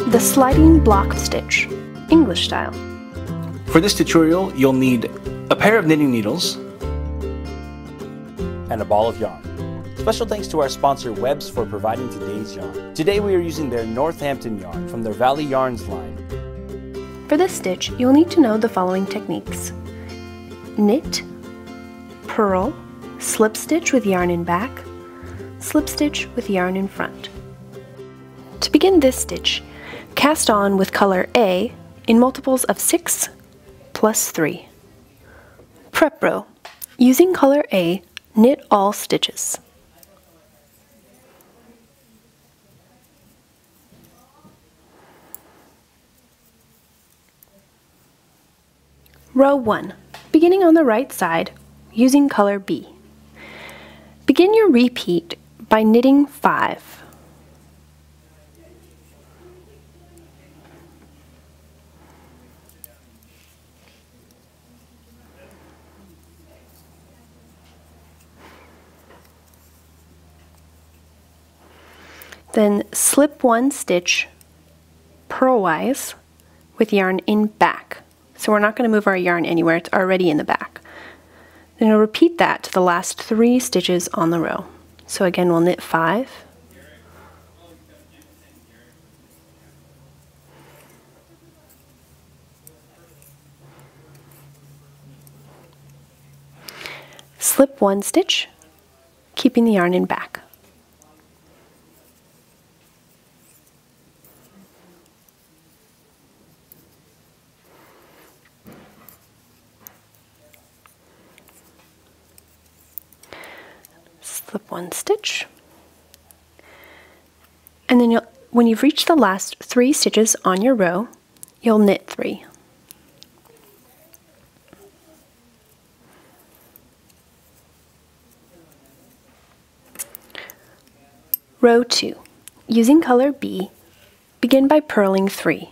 the sliding block stitch, English style. For this tutorial, you'll need a pair of knitting needles and a ball of yarn. Special thanks to our sponsor Webs for providing today's yarn. Today we are using their Northampton yarn from their Valley Yarns line. For this stitch, you'll need to know the following techniques: knit, purl, slip stitch with yarn in back, slip stitch with yarn in front. To begin this stitch, cast on with color A in multiples of 6 plus 3. Prep row. Using color A, knit all stitches. Row 1. Beginning on the right side, using color B. Begin your repeat by knitting 5. Then slip 1 stitch purlwise with yarn in back. So we're not going to move our yarn anywhere, it's already in the back. Then we'll repeat that to the last 3 stitches on the row. So again, we'll knit 5. Slip 1 stitch, keeping the yarn in back. Slip 1 stitch, and then when you've reached the last 3 stitches on your row, you'll knit 3. Row 2. Using color B, begin by purling 3.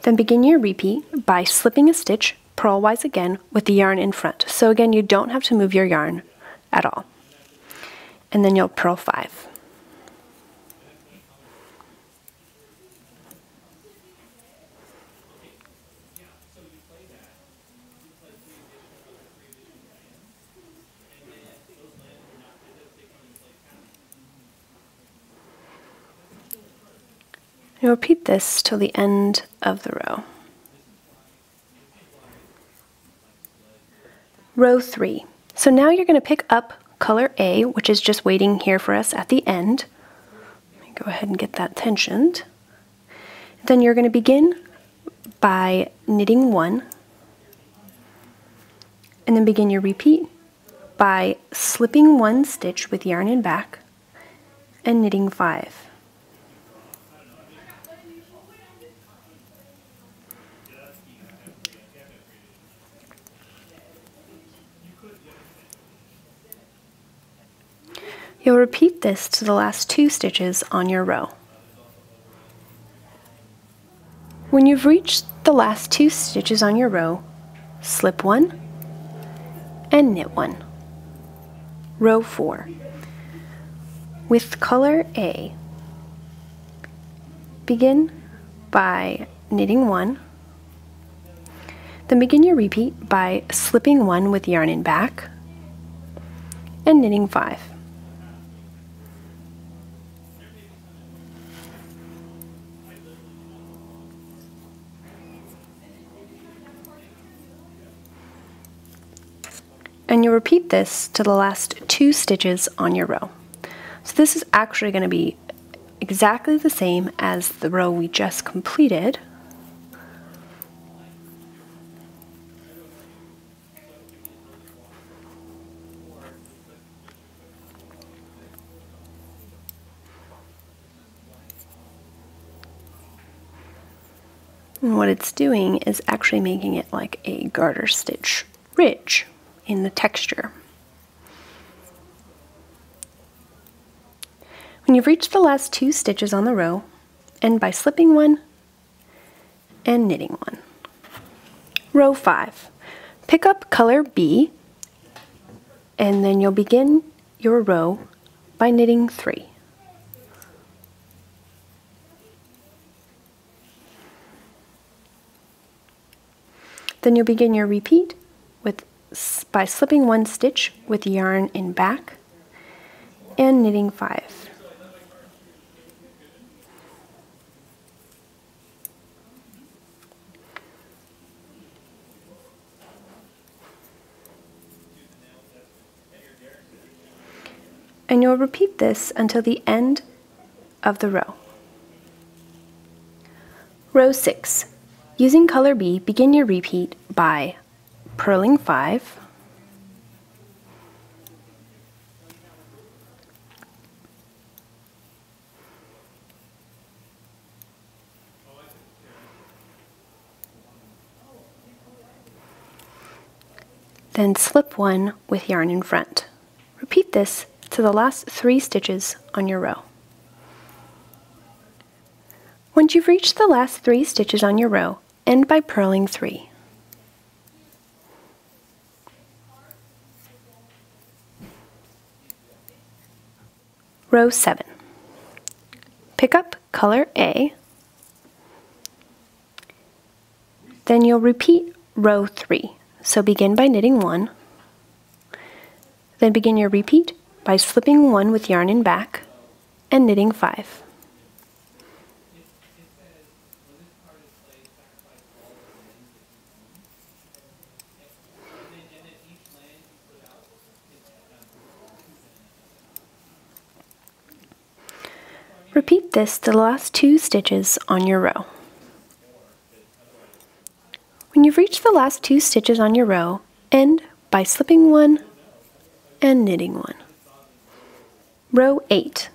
Then begin your repeat by slipping a stitch purlwise again with the yarn in front. So again, you don't have to move your yarn at all. And then you'll purl 5. You'll repeat this till the end of the row. Row 3. So now you're going to pick up color A, which is just waiting here for us at the end. Let me go ahead and get that tensioned. Then you're going to begin by knitting 1, and then begin your repeat by slipping 1 stitch with yarn in back and knitting 5. You'll repeat this to the last 2 stitches on your row. When you've reached the last 2 stitches on your row, slip 1 and knit 1. Row 4. With color A, begin by knitting 1, then begin your repeat by slipping 1 with yarn in back and knitting 5. And you'll repeat this to the last 2 stitches on your row. So this is actually going to be exactly the same as the row we just completed. And what it's doing is actually making it like a garter stitch ridge in the texture. When you've reached the last 2 stitches on the row, end by slipping 1 and knitting 1. Row 5. Pick up color B, and then you'll begin your row by knitting 3. Then you'll begin your repeat by slipping 1 stitch with yarn in back and knitting 5. And you'll repeat this until the end of the row. Row 6. Using color B, begin your repeat by purling 5, then slip 1 with yarn in front. Repeat this to the last 3 stitches on your row. Once you've reached the last 3 stitches on your row, end by purling 3. Row 7. Pick up color A, then you'll repeat row 3. So begin by knitting 1, then begin your repeat by slipping 1 with yarn in back and knitting 5. Repeat this to the last 2 stitches on your row. When you've reached the last 2 stitches on your row, end by slipping 1 and knitting 1. Row 8.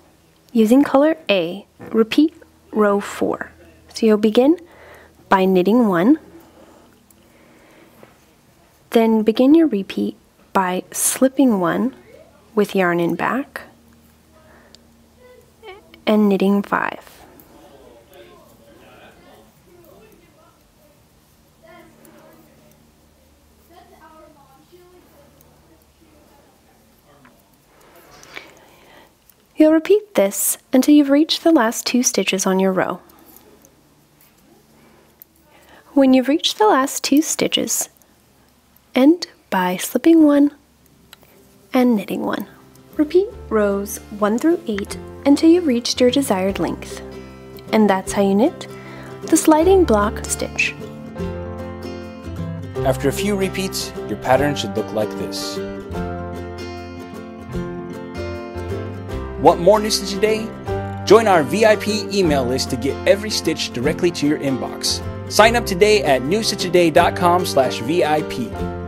Using color A, repeat row 4. So you'll begin by knitting 1, then begin your repeat by slipping 1 with yarn in back and knitting 5. You'll repeat this until you've reached the last 2 stitches on your row. When you've reached the last 2 stitches, end by slipping 1 and knitting 1. Repeat rows 1 through 8 until you've reached your desired length. And that's how you knit the sliding block stitch. After a few repeats, your pattern should look like this. Want more New Stitch a Day? Join our VIP email list to get every stitch directly to your inbox. Sign up today at newstitchaday.com/VIP.